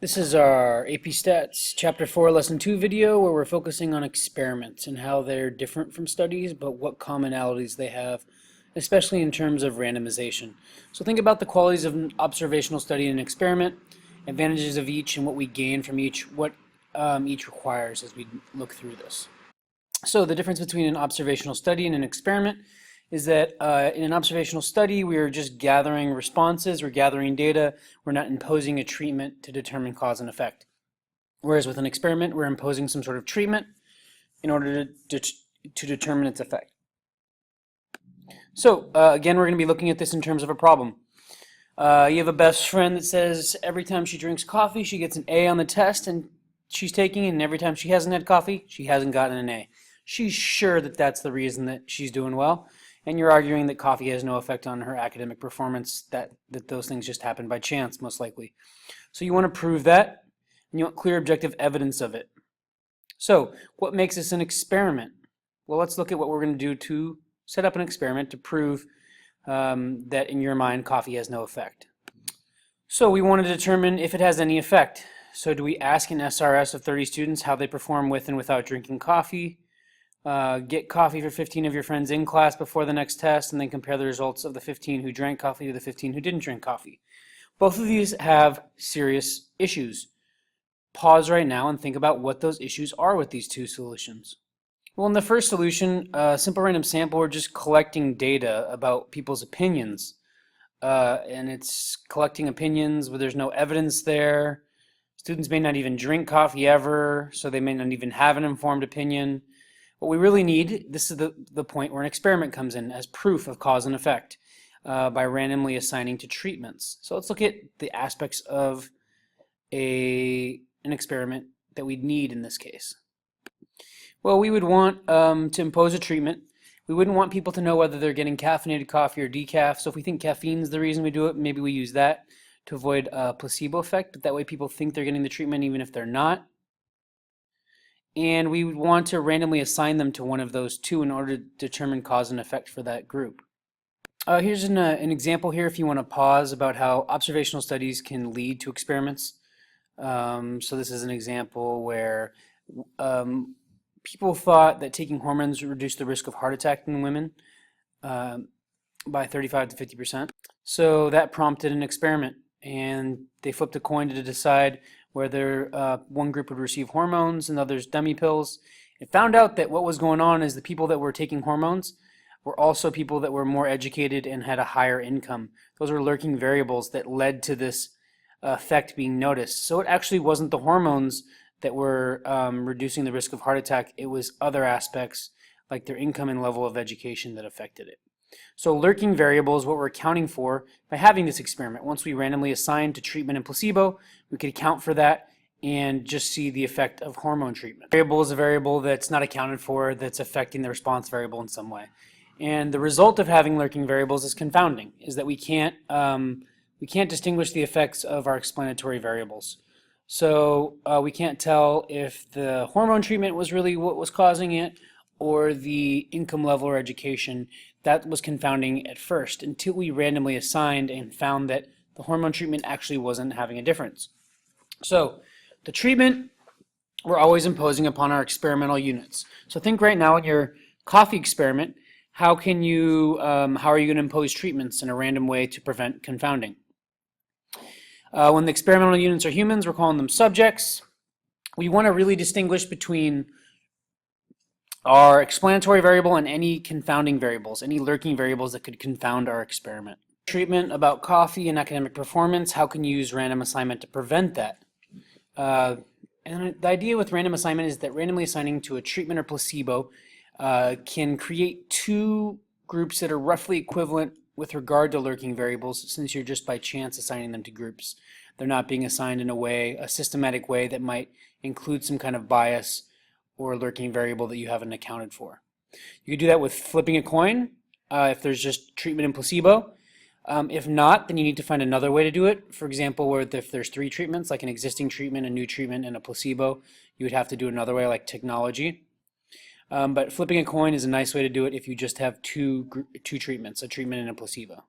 This is our AP Stats Chapter 4 Lesson 2 video where we're focusing on experiments and how they're different from studies, but what commonalities they have, especially in terms of randomization. So think about the qualities of an observational study and an experiment, advantages of each and what we gain from each, what each requires as we look through this. So the difference between an observational study and an experiment is that in an observational study, we are just gathering responses, we're gathering data, we're not imposing a treatment to determine cause and effect. Whereas with an experiment, we're imposing some sort of treatment in order to determine its effect. So again, we're going to be looking at this in terms of a problem. You have a best friend that says every time she drinks coffee, she gets an A on the test and she's taking it, and every time she hasn't had coffee, she hasn't gotten an A. She's sure that that's the reason that she's doing well. And you're arguing that coffee has no effect on her academic performance, that those things just happen by chance, most likely. So you want to prove that, and you want clear objective evidence of it. So what makes this an experiment? Well, let's look at what we're going to do to set up an experiment to prove that in your mind coffee has no effect. So we want to determine if it has any effect. So do we ask an SRS of 30 students how they perform with and without drinking coffee? Get coffee for 15 of your friends in class before the next test, and then compare the results of the 15 who drank coffee to the 15 who didn't drink coffee. Both of these have serious issues. Pause right now and think about what those issues are with these two solutions. Well, in the first solution, simple random sample, we're just collecting data about people's opinions. And it's collecting opinions where there's no evidence there. Students may not even drink coffee ever, so they may not even have an informed opinion. What we really need, this is the point where an experiment comes in as proof of cause and effect by randomly assigning to treatments. So let's look at the aspects of an experiment that we'd need in this case. Well, we would want to impose a treatment. We wouldn't want people to know whether they're getting caffeinated coffee or decaf. So if we think caffeine is the reason we do it, maybe we use that to avoid a placebo effect. But that way people think they're getting the treatment even if they're not. And we would want to randomly assign them to one of those two in order to determine cause and effect for that group. Here's an example here if you want to pause about how observational studies can lead to experiments. So this is an example where people thought that taking hormones would reduce the risk of heart attack in women by 35 to 50%. So that prompted an experiment, and they flipped a coin to decide whether one group would receive hormones and others dummy pills. It found out that what was going on is the people that were taking hormones were also people that were more educated and had a higher income. Those were lurking variables that led to this effect being noticed. So it actually wasn't the hormones that were reducing the risk of heart attack. It was other aspects like their income and level of education that affected it. So lurking variables, what we're accounting for by having this experiment. Once we randomly assign to treatment and placebo, we could account for that and just see the effect of hormone treatment. Variable is a variable that's not accounted for, that's affecting the response variable in some way. And the result of having lurking variables is confounding, is that we can't distinguish the effects of our explanatory variables. So we can't tell if the hormone treatment was really what was causing it, or the income level or education. That was confounding at first until we randomly assigned and found that the hormone treatment actually wasn't having a difference. So the treatment we're always imposing upon our experimental units. So think right now in your coffee experiment, how are you going to impose treatments in a random way to prevent confounding? When the experimental units are humans, we're calling them subjects. We want to really distinguish between our explanatory variable and any confounding variables, any lurking variables that could confound our experiment. Treatment about coffee and academic performance, how can you use random assignment to prevent that? And the idea with random assignment is that randomly assigning to a treatment or placebo can create two groups that are roughly equivalent with regard to lurking variables, since you're just by chance assigning them to groups. They're not being assigned in a systematic way that might include some kind of bias or lurking variable that you haven't accounted for. You could do that with flipping a coin if there's just treatment and placebo. If not, then you need to find another way to do it. For example, where if there's three treatments, like an existing treatment, a new treatment, and a placebo, you would have to do another way, like technology. But flipping a coin is a nice way to do it if you just have two treatments, a treatment and a placebo.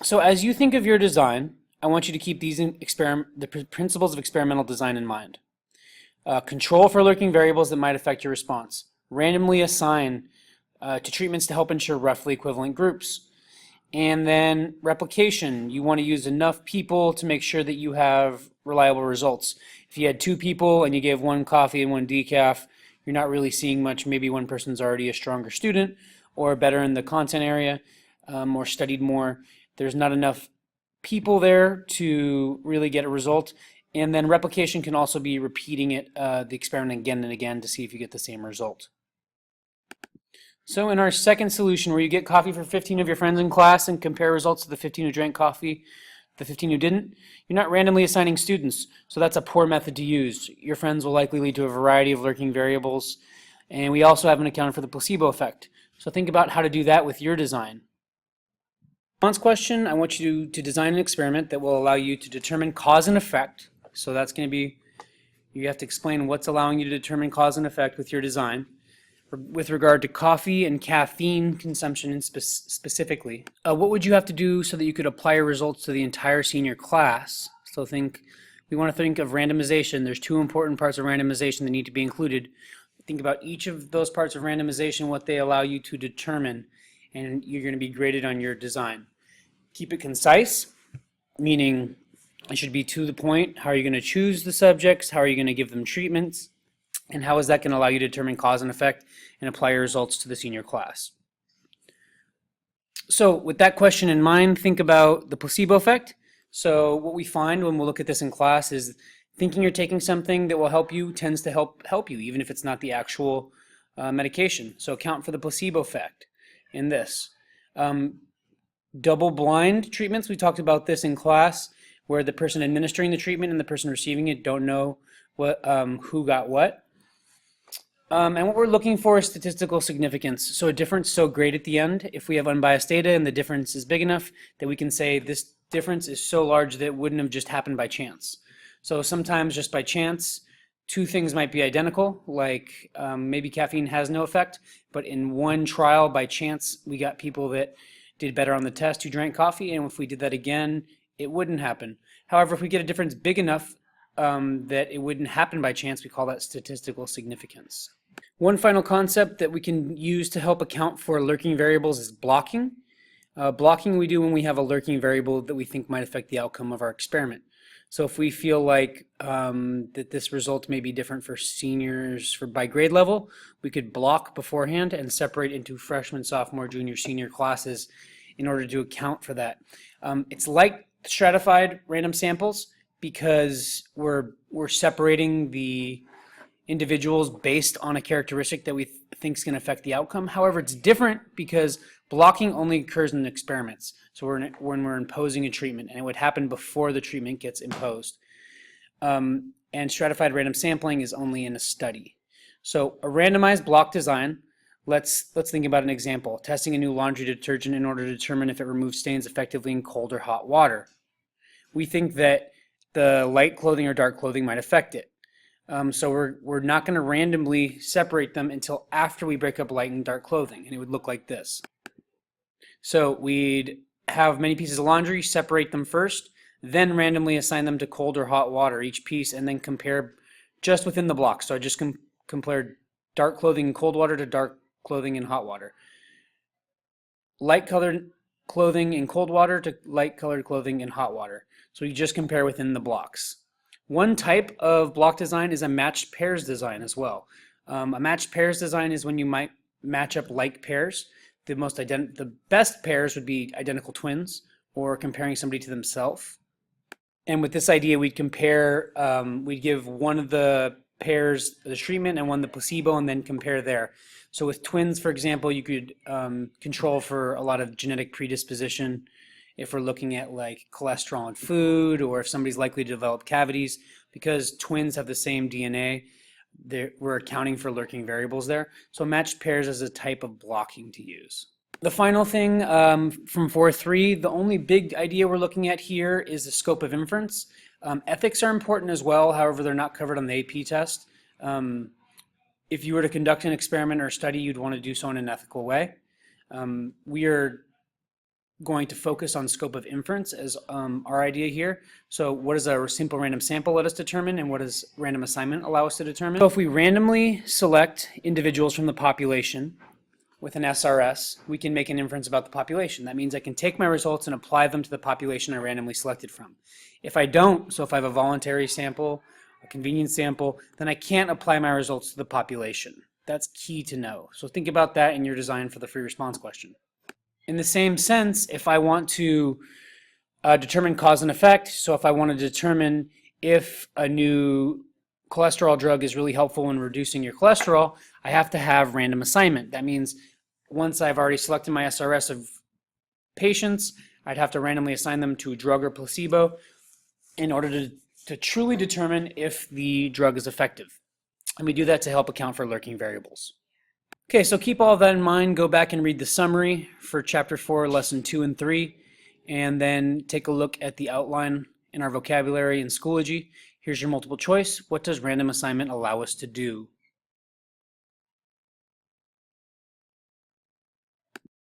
So as you think of your design, I want you to keep these the principles of experimental design in mind. Control for lurking variables that might affect your response. Randomly assign to treatments to help ensure roughly equivalent groups. And then replication. You want to use enough people to make sure that you have reliable results. If you had 2 people and you gave 1 coffee and 1 decaf, you're not really seeing much. Maybe one person's already a stronger student or better in the content area or studied more. There's not enough people there to really get a result. And then replication can also be repeating the experiment again and again to see if you get the same result. So in our second solution, where you get coffee for 15 of your friends in class and compare results to the 15 who drank coffee, the 15 who didn't, you're not randomly assigning students. So that's a poor method to use. Your friends will likely lead to a variety of lurking variables. And we also haven't accounted for the placebo effect. So think about how to do that with your design. Response question, I want you to design an experiment that will allow you to determine cause and effect. So that's going to be, you have to explain what's allowing you to determine cause and effect with your design with regard to coffee and caffeine consumption specifically. What would you have to do so that you could apply your results to the entire senior class? So we want to think of randomization. There's 2 important parts of randomization that need to be included. Think about each of those parts of randomization, what they allow you to determine, and you're going to be graded on your design. Keep it concise, meaning it should be to the point. How are you going to choose the subjects? How are you going to give them treatments? And how is that going to allow you to determine cause and effect and apply your results to the senior class? So with that question in mind, think about the placebo effect. So what we find when we look at this in class is thinking you're taking something that will help you tends to help you, even if it's not the actual medication. So account for the placebo effect in this. Double-blind treatments, we talked about this in class, where the person administering the treatment and the person receiving it don't know who got what. And what we're looking for is statistical significance. So a difference so great at the end, if we have unbiased data and the difference is big enough, that we can say this difference is so large that it wouldn't have just happened by chance. So sometimes just by chance, 2 things might be identical, like maybe caffeine has no effect, but in one trial by chance we got people that did better on the test who drank coffee, and if we did that again, it wouldn't happen. However, if we get a difference big enough that it wouldn't happen by chance, we call that statistical significance. One final concept that we can use to help account for lurking variables is blocking. Blocking we do when we have a lurking variable that we think might affect the outcome of our experiment. So if we feel like that this result may be different for seniors by grade level, we could block beforehand and separate into freshman, sophomore, junior, senior classes in order to account for that. It's like stratified random samples because we're separating the individuals based on a characteristic that we think is going to affect the outcome. However, it's different because blocking only occurs in experiments. So when we're imposing a treatment, and it would happen before the treatment gets imposed. And stratified random sampling is only in a study. So a randomized block design, let's think about an example. Testing a new laundry detergent in order to determine if it removes stains effectively in cold or hot water. We think that the light clothing or dark clothing might affect it. So we're not going to randomly separate them until after we break up light and dark clothing, and it would look like this. So we'd have many pieces of laundry, separate them first, then randomly assign them to cold or hot water, each piece, and then compare just within the block. So I just compared dark clothing in cold water to dark clothing in hot water. Light colored clothing in cold water to light colored clothing in hot water. So you just compare within the blocks. One type of block design is a matched pairs design as well. A matched pairs design is when you might match up like pairs. The best pairs would be identical twins or comparing somebody to themselves. And with this idea, we'd compare, we'd give one of the pairs the treatment and one the placebo and then compare there. So with twins, for example, you could control for a lot of genetic predisposition. If we're looking at like cholesterol in food, or if somebody's likely to develop cavities, because twins have the same DNA, we're accounting for lurking variables there. So matched pairs is a type of blocking to use. The final thing from 4.3, the only big idea we're looking at here is the scope of inference. Ethics are important as well, however, they're not covered on the AP test. If you were to conduct an experiment or study, you'd want to do so in an ethical way. We are going to focus on scope of inference as our idea here. So what does a simple random sample let us determine, and what does random assignment allow us to determine? So if we randomly select individuals from the population with an SRS, we can make an inference about the population. That means I can take my results and apply them to the population I randomly selected from. If I don't, so if I have a voluntary sample, a convenience sample, then I can't apply my results to the population. That's key to know. So think about that in your design for the free response question. In the same sense, if I want to determine cause and effect, so if I want to determine if a new cholesterol drug is really helpful in reducing your cholesterol, I have to have random assignment. That means once I've already selected my SRS of patients, I'd have to randomly assign them to a drug or placebo in order to truly determine if the drug is effective. And we do that to help account for lurking variables. Okay, so keep all of that in mind. Go back and read the summary for Chapter 4, Lesson 2 and 3, and then take a look at the outline in our vocabulary and Schoology. Here's your multiple choice. What does random assignment allow us to do?